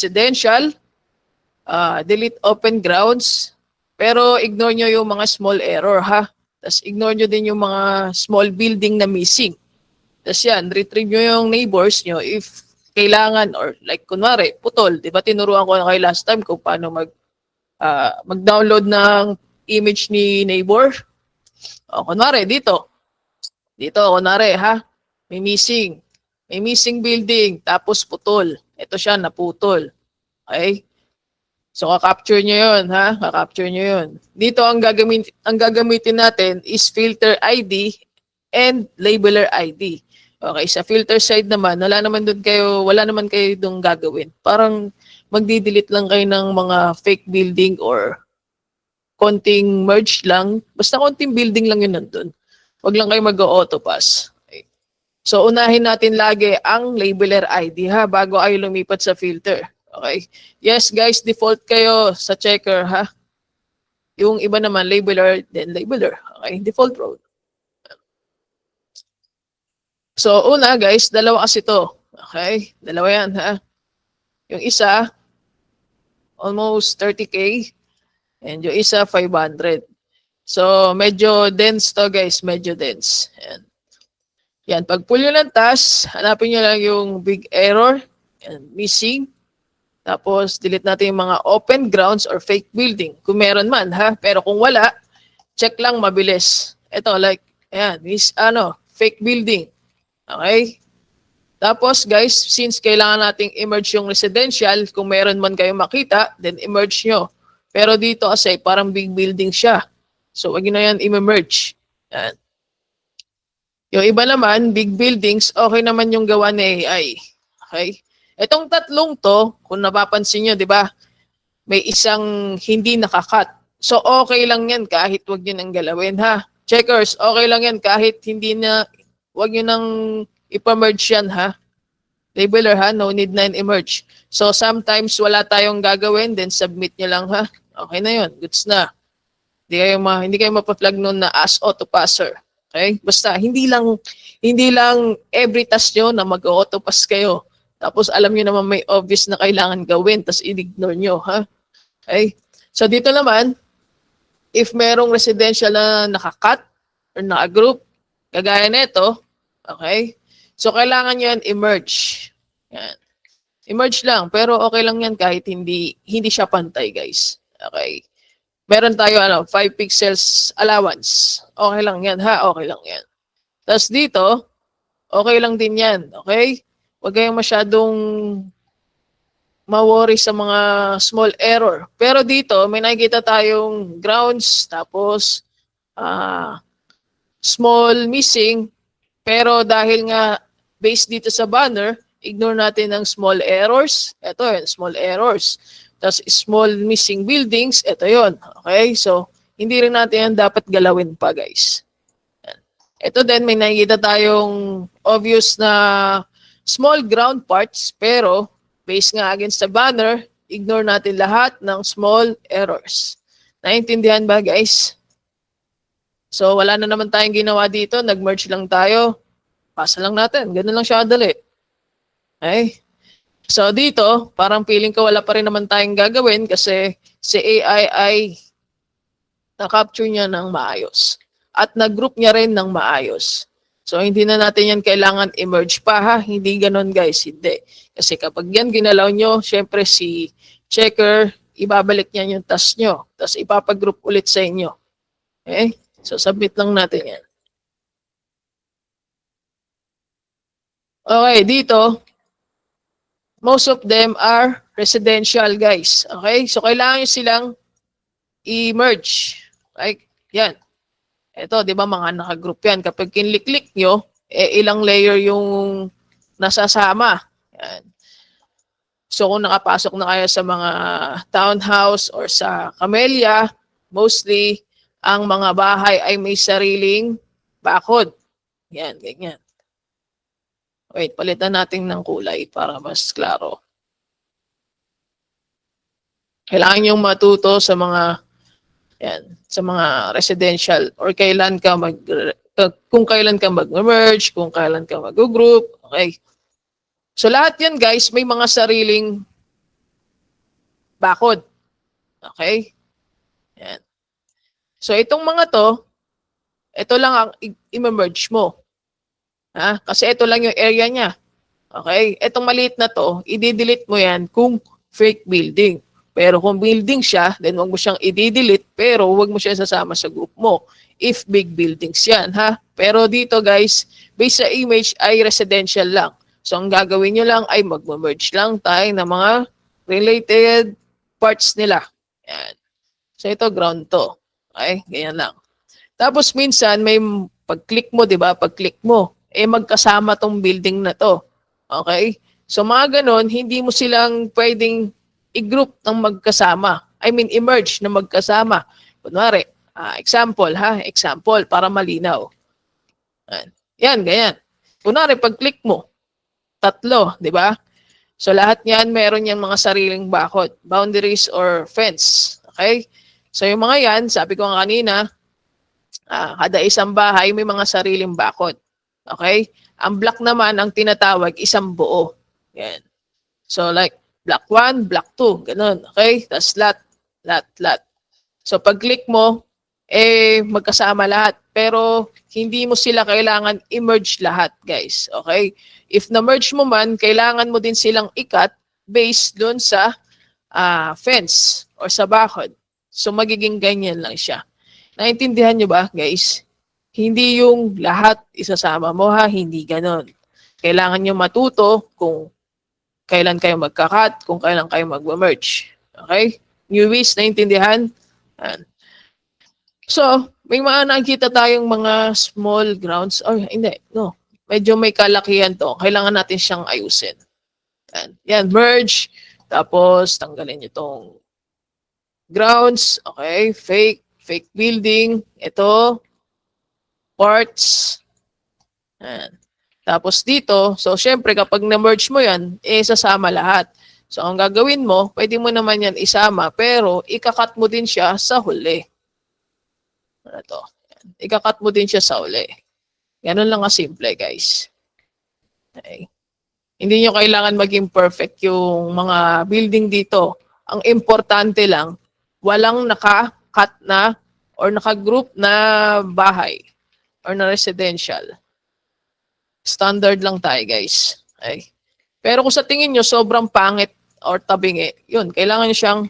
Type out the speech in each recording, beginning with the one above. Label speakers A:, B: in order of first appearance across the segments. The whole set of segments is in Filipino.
A: residential, delete open grounds, pero ignore nyo yung mga small error ha. Tapos ignore nyo din yung mga small building na missing. Tapos yan, retrieve nyo yung neighbors nyo if kailangan or like kunwari, putol. Di ba tinuruan ko na kayo last time kung paano mag-download ng image ni neighbor? O kunwari, dito, kunwari ha, may missing. May missing building, tapos putol. Ito siya, naputol. Okay? So, ka-capture nyo yun, ha? Ka-capture nyo yun. Dito, ang gagamitin natin is filter ID and labeler ID. Okay, sa filter side naman, wala naman kayo doon gagawin. Parang magdi-delete lang kayo ng mga fake building or konting merge lang. Basta konting building lang yun nandun. Huwag lang kayo mag-auto pass. Okay. So, unahin natin lagi ang labeler ID ha, bago kayo lumipat sa filter. Okay. Yes, guys, default kayo sa checker ha. Yung iba naman, labeler, then labeler. Okay, default road. So, una guys, dalawa kasi to. Okay, dalawa yan ha. Yung isa, almost 30K. And yung isa, 500. So, medyo dense to guys, medyo dense. Ayan. Yan, pag pull nyo ng task, hanapin nyo lang yung big error and missing. Tapos, delete natin yung mga open grounds or fake building. Kung meron man, ha? Pero kung wala, check lang mabilis. Ito, like, ayan, fake building. Okay? Tapos, guys, since kailangan nating emerge yung residential, kung meron man kayo makita, then emerge nyo. Pero dito kasi, parang big building siya. So, wag nyo na yan i-merge. Yan. Yung iba naman, big buildings, okay naman yung gawa ni AI. Okay? Itong tatlong to, kung napapansin nyo, di ba, may isang hindi nakakat. So, okay lang yan kahit wag nyo nang galawin, ha? Checkers, okay lang yan kahit wag nyo nang ipa-merge yan, ha? Labeler, ha? No need na emerge. So, sometimes wala tayong gagawin, then submit nyo lang, ha? Okay na yun. Goods na. Hindi kayo mapa-flag nun na as auto-passer. Okay? Basta, hindi lang every task nyo na mag-auto-pass kayo. Tapos alam nyo naman may obvious na kailangan gawin, tapos i-ignore nyo, ha? Okay? So dito naman, if merong residential na nakakat or naka-group, kagaya nito, okay? So kailangan nyo yan emerge. Yan. Emerge lang, pero okay lang yan kahit hindi siya pantay, guys. Okay? Meron tayo 5 pixels allowance. Okay lang yan, ha? Okay lang yan. Tapos dito, okay lang din yan, okay? Huwag kayong masyadong ma-worry sa mga small error. Pero dito, may nakikita tayong grounds, tapos small missing. Pero dahil nga based dito sa banner, ignore natin ang small errors. Ito yun, small errors. Tapos small missing buildings, ito yun. Okay, so hindi rin natin yan dapat galawin pa, guys. Ito din, may nakikita tayong obvious na small ground parts, pero based nga against the banner, ignore natin lahat ng small errors. Naintindihan ba, guys? So, wala na naman tayong ginawa dito. Nag-merge lang tayo. Pasa lang natin. Ganun lang siya kadali. Okay? So, dito, parang feeling ko wala pa rin naman tayong gagawin kasi si AI ay na-capture niya ng maayos. At nag-group niya rin ng maayos. So, hindi na natin yan kailangan emerge pa, ha? Hindi ganon, guys. Hindi. Kasi kapag yan ginalaw nyo, syempre si checker, ibabalik niya yung task nyo. Tapos ipapag-group ulit sa inyo. Okay? So, submit lang natin yan. Okay, dito, most of them are residential, guys. Okay? So, kailangan nyo silang i-merge. Like, yan. Ito, di ba, mga naka-group yan. Kapag kinlik-click nyo, ilang layer yung nasasama. Yan. So, kung nakapasok na kayo sa mga townhouse or sa Camellia, mostly, ang mga bahay ay may sariling bakod. Yan, ganyan. Wait, palitan natin ng kulay para mas klaro. Kailangan yung matuto sa mga sa mga residential or kung kailan ka mag-merge, kung kailan ka mag-group, okay? So lahat yan, guys, may mga sariling bakod. Okay? Yan. So itong mga to, ito lang ang i-merge mo. Ha? Kasi ito lang yung area niya. Okay? Itong maliit na to, i-delete mo yan kung fake building. Pero kung building siya, then wag mo siyang i-delete, pero wag mo siya sasama sa group mo. If big buildings yan, ha? Pero dito guys, based sa image ay residential lang. So ang gagawin nyo lang ay mag-merge lang tayo ng mga related parts nila. Yan. So ito ground to. Okay? Ganyan lang. Tapos minsan may pag-click mo, 'di ba? Pag-click mo, magkasama tong building na to. Okay? So mga ganon, hindi mo silang pwedeng i-group ng magkasama. I mean, i-merge na magkasama. Kunwari, example ha, example para malinaw. Yan, ganyan. Kunwari, pag-click mo, tatlo, di ba? So lahat niyan, meron yan mga sariling bakod, boundaries or fence. Okay? So yung mga yan, sabi ko nga kanina, kada isang bahay may mga sariling bakod. Okay? Ang block naman ang tinatawag isang buo. Yan. So like block 1, block 2, ganun. Okay? Tapos lot. So pag-click mo, magkasama lahat. Pero hindi mo sila kailangan i-merge lahat, guys. Okay? If na-merge mo man, kailangan mo din silang ikat based doon sa fence or sa bakod. So magiging ganyan lang siya. Naintindihan nyo ba, guys? Hindi yung lahat isasama mo ha, hindi ganon. Kailangan nyo matuto kung kailan kayo magka-cut, kung kailan kayo mag-merge. Okay? Newbies, naintindihan? So, may mga nakikita tayong mga small grounds. Oh, hindi, no. Medyo may kalakihan to. Kailangan natin siyang ayusin. Yan, merge. Tapos, tanggalin nyo itong grounds. Okay, fake building. Ito, parts. Yan. Tapos dito, so syempre kapag na-merge mo yan, sasama lahat. So ang gagawin mo, pwede mo naman yan isama, pero ikakat mo din siya sa huli. Ano to? Ikakat mo din siya sa huli. Ganun lang kasimple, guys. Okay. Hindi nyo kailangan maging perfect yung mga building dito. Ang importante lang, walang naka-cut na or naka-group na bahay or na residential. Standard lang tayo, guys. Okay. Pero kung sa tingin nyo sobrang pangit or tabingi, yun, kailangan nyo siyang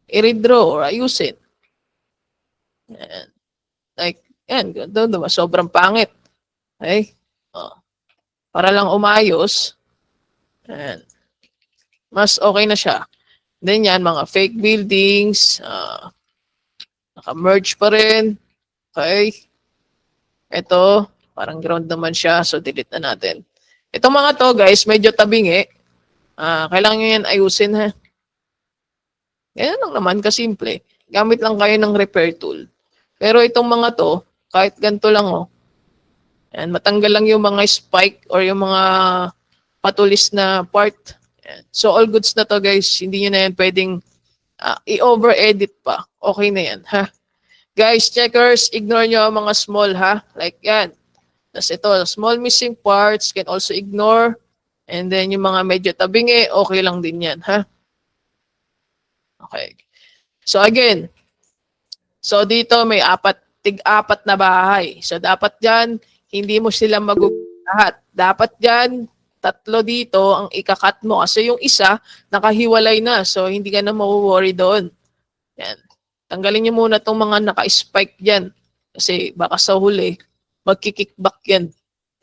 A: i-redraw or ayusin. Yan. Like, yan, doon diba? Sobrang pangit. Okay? Para lang umayos, yan. Mas okay na siya. Then yan, mga fake buildings, naka-merge pa rin. Okay? Ito, parang ground naman siya, so delete na natin. Itong mga to, guys, medyo tabingi. Kailangan nyo yan ayusin, ha? Ganyan lang naman, kasimple. Gamit lang kayo ng repair tool. Pero itong mga to, kahit ganito lang, oh. Yan, matanggal lang yung mga spike or yung mga patulis na part. Yan. So, all goods na to, guys. Hindi nyo na yan pwedeng i-over-edit pa. Okay na yan, ha? Guys, checkers, ignore nyo ang mga small, ha? Like yan. Tapos ito, small missing parts, can also ignore. And then yung mga medyo tabingi, okay lang din yan, ha? Okay. So again, so dito may tig-apat na bahay. So dapat dyan, hindi mo sila lahat. Dapat dyan, tatlo dito ang ikakat mo. Kasi yung isa, nakahiwalay na. So hindi ka na mawo-worry doon. Yan. Tanggalin niyo muna itong mga naka-spike dyan. Kasi baka sa huli, magkikickback yan.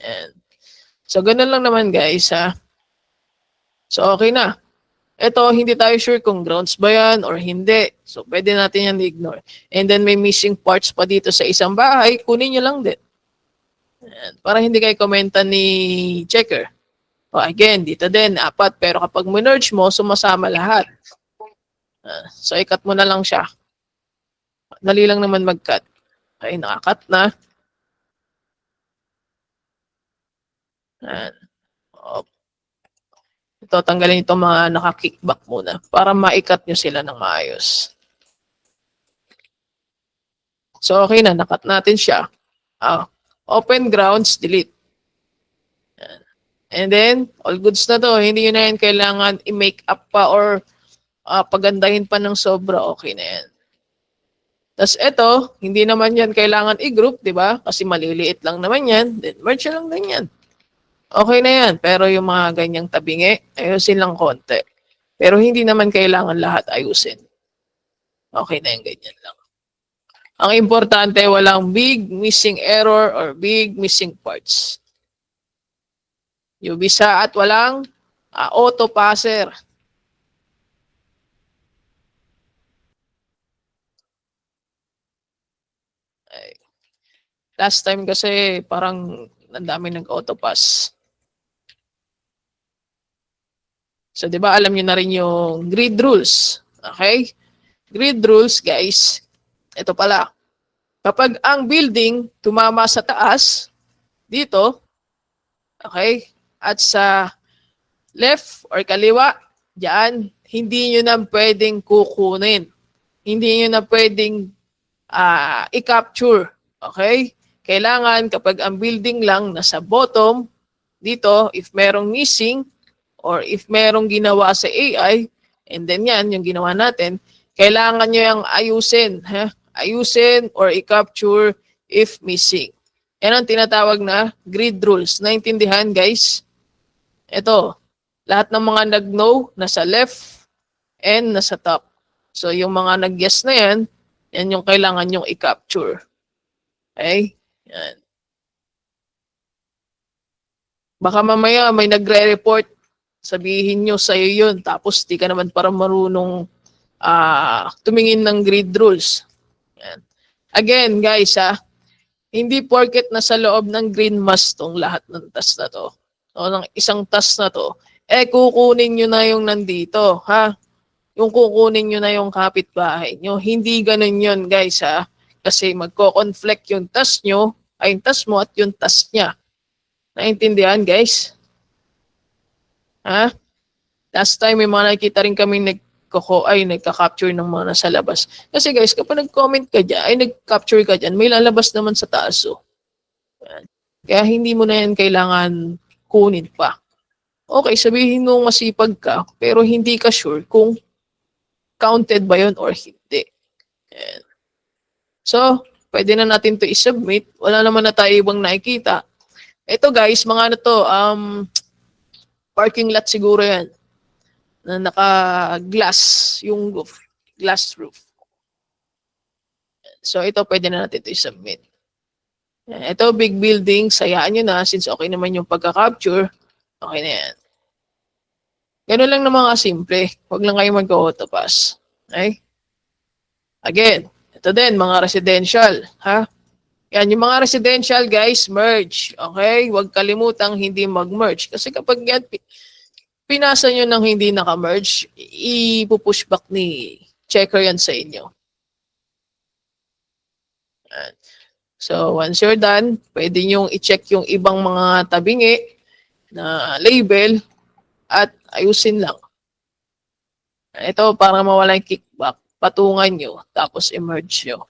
A: Yan. So, ganun lang naman guys, ha. So, okay na. Ito, hindi tayo sure kung grounds ba yan or hindi. So, pwede natin yan i-ignore. And then, may missing parts pa dito sa isang bahay, kunin nyo lang din. Yan. Para hindi kayo komenta ni checker. O, again, dito din, 4. Pero kapag merge mo, sumasama lahat. So, i-cut mo na lang siya. Dali lang naman mag-cut. Okay, nakakat na. Yan. Ito, tanggalin itong mga naka-kickback muna para ma-cut nyo sila ng maayos. So, okay na. Nakat natin siya. Open grounds, delete. Yan. And then, all goods na to. Hindi nyo na yan kailangan i-make up pa or pagandahin pa ng sobra, okay na yan. Tapos ito, hindi naman yan kailangan i-group, di ba? Kasi maliliit lang naman yan. Then merge lang din yan. Okay na yan. Pero yung mga ganyang tabingi, ayusin lang konti. Pero hindi naman kailangan lahat ayusin. Okay na yung ganyan lang. Ang importante, walang big missing error or big missing parts. Yung bisa at walang auto passer. Last time kasi parang ang dami nag-auto pass. So 'di ba alam niyo na rin yung grid rules. Okay? Grid rules, guys. Ito pala. Kapag ang building tumama sa taas dito, okay? At sa left or kaliwa, diyan, hindi niyo na pwedeng kukunin. Hindi niyo na pwedeng i-capture. Okay? Kailangan kapag ang building lang nasa bottom, dito, if merong missing, or if merong ginawa sa AI, and then yan, yung ginawa natin, kailangan nyo yung ayusin. Ayusin or i-capture if missing. Yan ang tinatawag na grid rules. Naintindihan, guys? Ito, lahat ng mga nag-know, nasa left and nasa top. So, yung mga nag-guess na yan, yan yung kailangan nyong i-capture. Okay? Yan. Baka mamaya may nagre-report, sabihin nyo sa'yo yun, tapos di ka naman parang marunong tumingin ng grid rules. Yan. Again, guys, hindi porket na sa loob ng green mask tong lahat ng task na to, o ng isang task na to, kukunin nyo na yung nandito, ha? Yung kukunin nyo na yung kapitbahay nyo. Hindi ganun yun, guys, ha? Kasi magko-conflict yung task nyo, ay yung task mo at yung task niya. Naintindihan, guys? Ha? Last time, may mga nakikita rin kami nagka-capture ng mga nasa labas. Kasi guys, kapag nag-comment ka dyan, ay nag-capture ka dyan, may lalabas naman sa taas. Oh. Kaya hindi mo na yan kailangan kunin pa. Okay, sabihin mo masipag ka, pero hindi ka sure kung counted ba yun or hindi. Yan. So, pwede na natin to i-submit. Wala naman na tayo ibang nakikita. Ito guys, mga ano to, parking lot siguro yan. Na naka-glass yung roof. Glass roof. So, ito pwede na natin ito i-submit. Ito, big building. Sayaan nyo na since okay naman yung pagka-capture. Okay na yan. Ganun lang na mga simple. Huwag lang kayo mag-auto pass. Okay? Again, ito din, mga residential. Ha? Yan, yung mga residential, guys, merge. Okay? Huwag kalimutang hindi mag-merge. Kasi kapag yan, pinasa nyo ng hindi naka-merge, ipupush back ni checker yan sa inyo. Yan. So, once you're done, pwede nyo i-check yung ibang mga tabingi na label at ayusin lang. Ito, para mawala yung kickback, patungan nyo, tapos emerge nyo.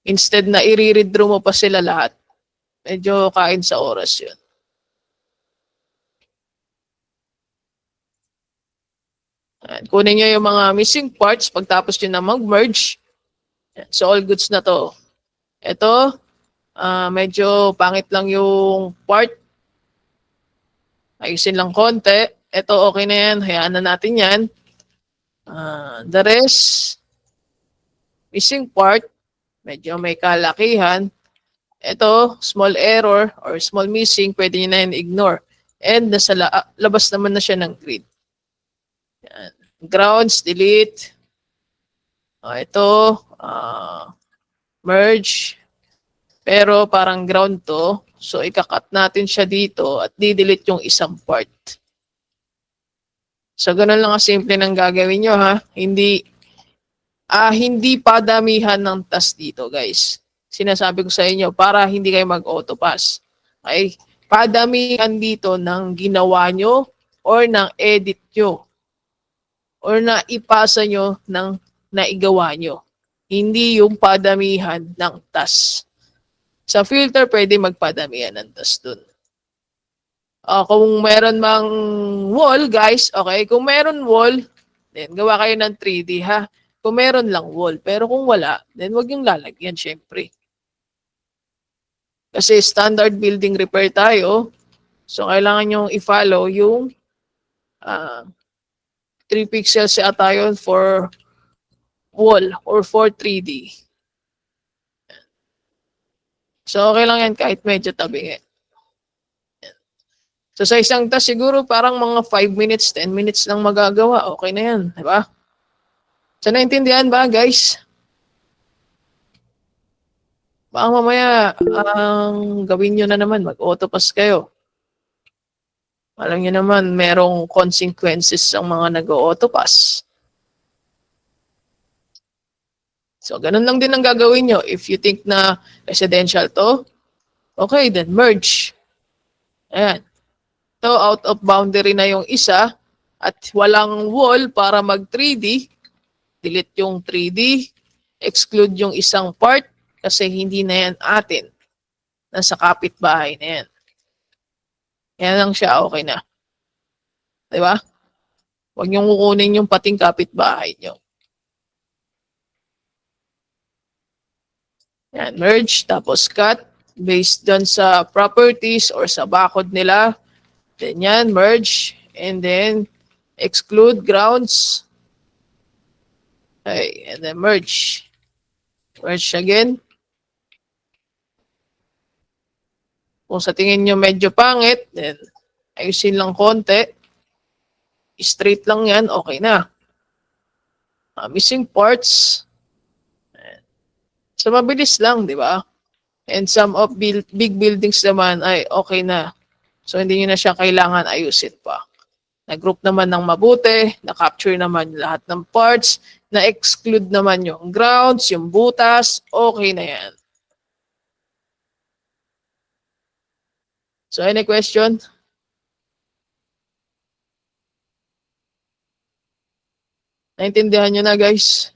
A: Instead na i-redraw mo pa sila lahat, medyo kain sa oras yun. Kunin nyo yung mga missing parts pagtapos nyo na mag-merge. So, all goods na to. Ito, medyo pangit lang yung part. Ayusin lang konti. Ito, okay na yan. Hayaan na natin yan. The rest, missing part, medyo may kalakihan. Ito, small error or small missing, pwede nyo na yan ignore. And nasa labas naman na siya ng grid. Yan. Grounds, delete. Ito, merge. Pero parang ground to. So, ikakat natin siya dito at di-delete yung isang part. So, ganun lang simple ng gagawin nyo, ha? Hindi padamihan ng task dito, guys. Sinasabi ko sa inyo para hindi kayo mag-auto pass. Okay? Padamihan dito ng ginawa nyo or ng edit nyo or na ipasa nyo ng naigawa nyo. Hindi yung padamihan ng task. Sa filter, pwede magpadamihan ng task dun. Kung meron mang wall, guys, okay, kung meron wall, then gawa kayo ng 3D ha. Kung meron lang wall. Pero kung wala, then wag yung lalagyan syempre. Kasi standard building repair tayo. So kailangan nyo i-follow yung 3 pixels ata yun for wall or for 3D. So okay lang yan kahit medyo tabi. So sa isang task siguro parang mga 5 minutes, 10 minutes lang magagawa. Okay na yan, di ba? So naintindihan ba guys? Baka mamaya ang gawin nyo na naman, mag-autopass kayo. Alam nyo naman, merong consequences ang mga nag-autopass. So ganun lang din ang gagawin nyo. If you think na residential to, okay, then merge. Ayan. So out of boundary na yung isa at walang wall para mag 3D, delete yung 3D, exclude yung isang part kasi hindi na yan atin. Nasa kapitbahay na yan. Yan lang siya, okay na. Diba? Huwag niyong kukunin yung pating kapitbahay niyo. Yan, merge, tapos cut, based done sa properties or sa bakod nila. Then yan, merge, and then exclude grounds. Okay, and then merge. Merge again. Kung sa tingin nyo medyo pangit, then ayusin lang konti. Straight lang yan, okay na. Missing parts. So mabilis lang, di ba? And some of big buildings naman ay okay na. So hindi nyo na siya kailangan ayusin pa. Na-group naman ng mabuti, na-capture naman lahat ng parts, na-exclude naman yung grounds, yung butas, okay na yan. So any question? Naintindihan nyo na guys?